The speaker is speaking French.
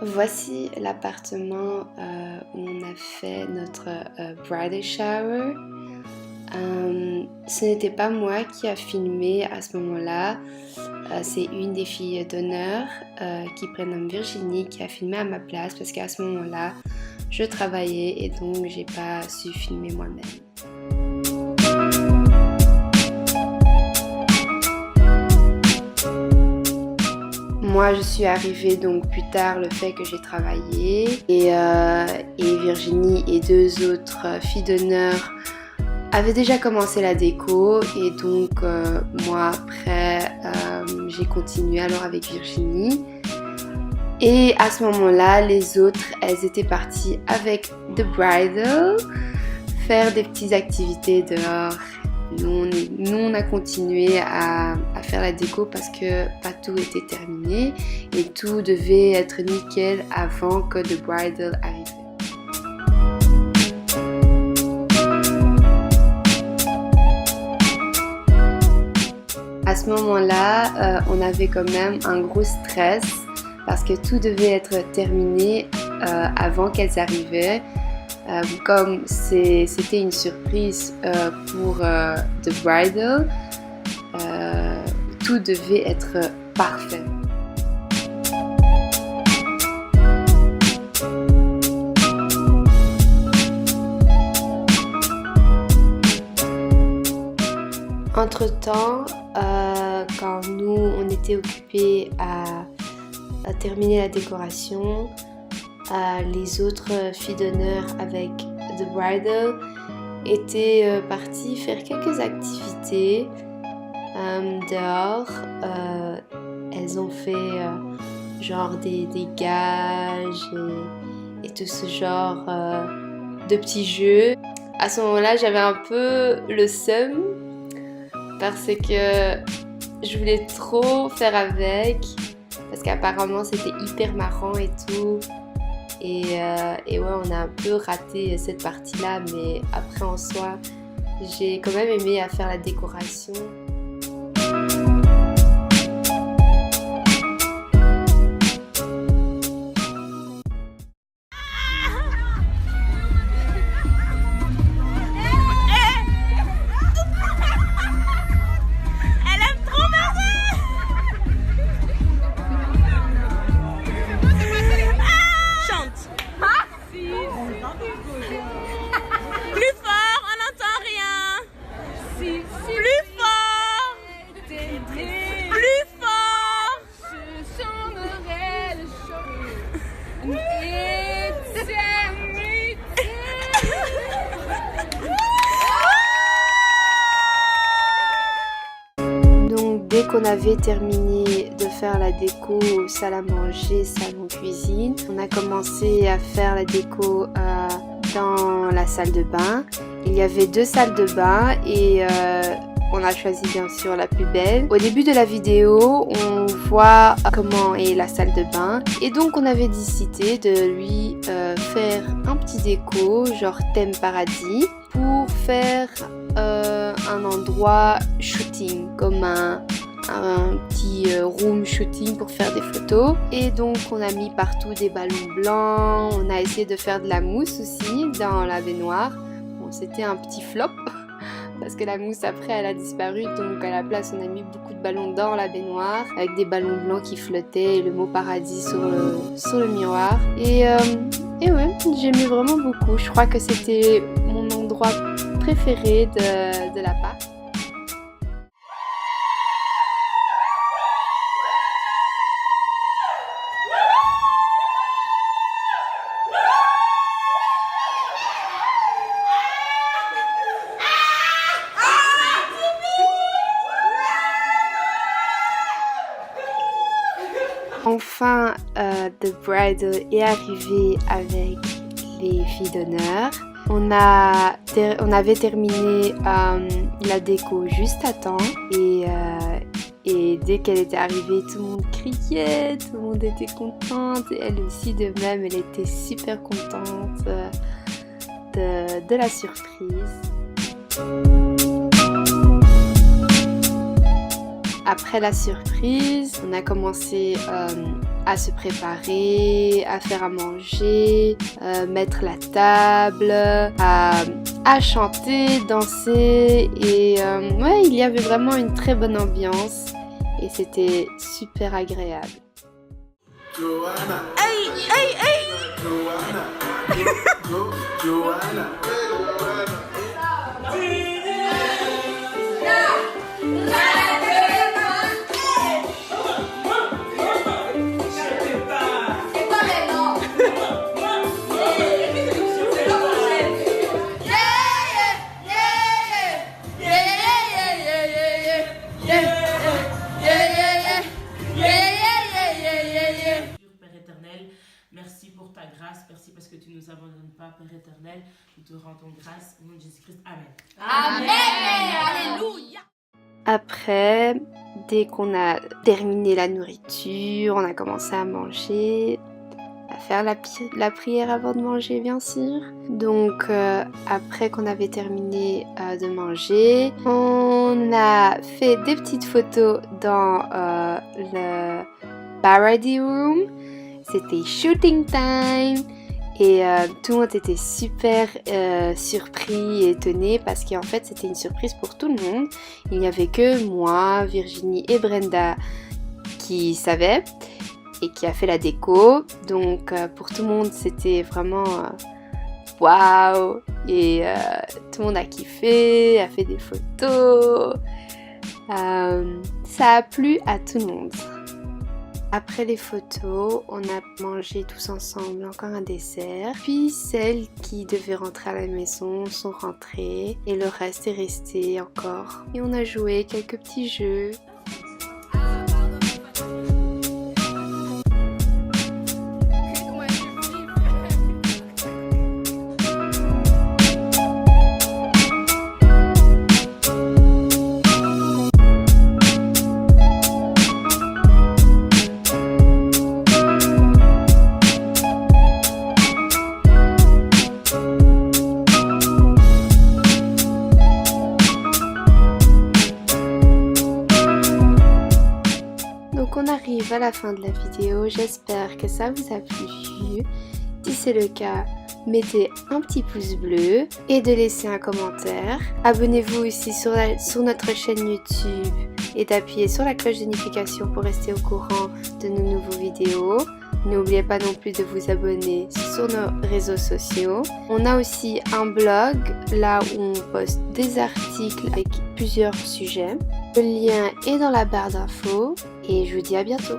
Voici l'appartement où on a fait notre bridal shower. Ce n'était pas moi qui a filmé à ce moment-là, c'est une des filles d'honneur qui prénomme Virginie qui a filmé à ma place parce qu'à ce moment-là, je travaillais et donc j'ai pas su filmer moi-même. Moi, je suis arrivée donc plus tard le fait que j'ai travaillé et Virginie et deux autres filles d'honneur avaient déjà commencé la déco et donc moi après j'ai continué alors avec Virginie. Et à ce moment-là, les autres, elles étaient parties avec The Bridal faire des petites activités dehors. Nous, on a continué à faire la déco parce que pas tout était terminé et tout devait être nickel avant que The Bridal arrive. À ce moment-là, on avait quand même un gros stress parce que tout devait être terminé avant qu'elles arrivaient. Comme c'était une surprise pour The Bridal, tout devait être parfait. Entre-temps, quand nous on était occupés à terminer la décoration, les autres filles d'honneur avec The Bridal étaient parties faire quelques activités dehors. Elles ont fait genre des gages et tout ce genre de petits jeux. À ce moment-là, j'avais un peu le seum parce que je voulais trop faire avec parce qu'apparemment c'était hyper marrant et tout. Et ouais, on a un peu raté cette partie-là, mais après en soi, j'ai quand même aimé à faire la décoration. Dès qu'on avait terminé de faire la déco salle à manger, salon cuisine, on a commencé à faire la déco dans la salle de bain. Il y avait deux salles de bain et on a choisi bien sûr la plus belle. Au début de la vidéo, on voit comment est la salle de bain et donc on avait décidé de lui faire un petit déco genre thème paradis pour faire un endroit shooting comme un petit room shooting pour faire des photos. Et donc on a mis partout des ballons blancs, on a essayé de faire de la mousse aussi dans la baignoire. Bon, c'était un petit flop parce que la mousse après elle a disparu, donc à la place on a mis beaucoup de ballons dans la baignoire avec des ballons blancs qui flottaient et le mot paradis sur le miroir. Et ouais, j'aimais vraiment beaucoup. Je crois que c'était mon endroit préféré de l'appart. Enfin, The Bridal est arrivé avec les filles d'honneur. On avait terminé la déco juste à temps et dès qu'elle était arrivée, tout le monde criait, tout le monde était contente et elle aussi de même, elle était super contente de la surprise. Après la surprise, on a commencé à se préparer, à faire à manger, mettre la table, à chanter, danser et ouais, il y avait vraiment une très bonne ambiance et c'était super agréable. Joanna. Hey, hey, hey. Joanna. Joanna. Merci pour ta grâce, merci parce que tu ne nous abandonnes pas, Père éternel. Nous te rendons grâce au nom de Jésus-Christ. Amen. Amen. Alléluia. Après, dès qu'on a terminé la nourriture, on a commencé à manger, à faire la prière avant de manger bien sûr. Donc après qu'on avait terminé de manger, on a fait des petites photos dans le Parody Room. C'était shooting time et tout le monde était super surpris et étonné parce qu'en fait c'était une surprise pour tout le monde. Il n'y avait que moi, Virginie et Brenda qui savaient et qui a fait la déco. Donc pour tout le monde c'était vraiment waouh et tout le monde a kiffé, a fait des photos. Ça a plu à tout le monde. Après les photos, on a mangé tous ensemble encore un dessert. Puis celles qui devaient rentrer à la maison sont rentrées et le reste est resté encore. Et on a joué quelques petits jeux. Donc on arrive à la fin de la vidéo, j'espère que ça vous a plu. Si c'est le cas, mettez un petit pouce bleu et de laisser un commentaire. Abonnez-vous aussi sur notre chaîne YouTube et d'appuyer sur la cloche de notification pour rester au courant de nos nouveaux vidéos. N'oubliez pas non plus de vous abonner sur nos réseaux sociaux. On a aussi un blog là où on poste des articles avec plusieurs sujets. Le lien est dans la barre d'infos et je vous dis à bientôt.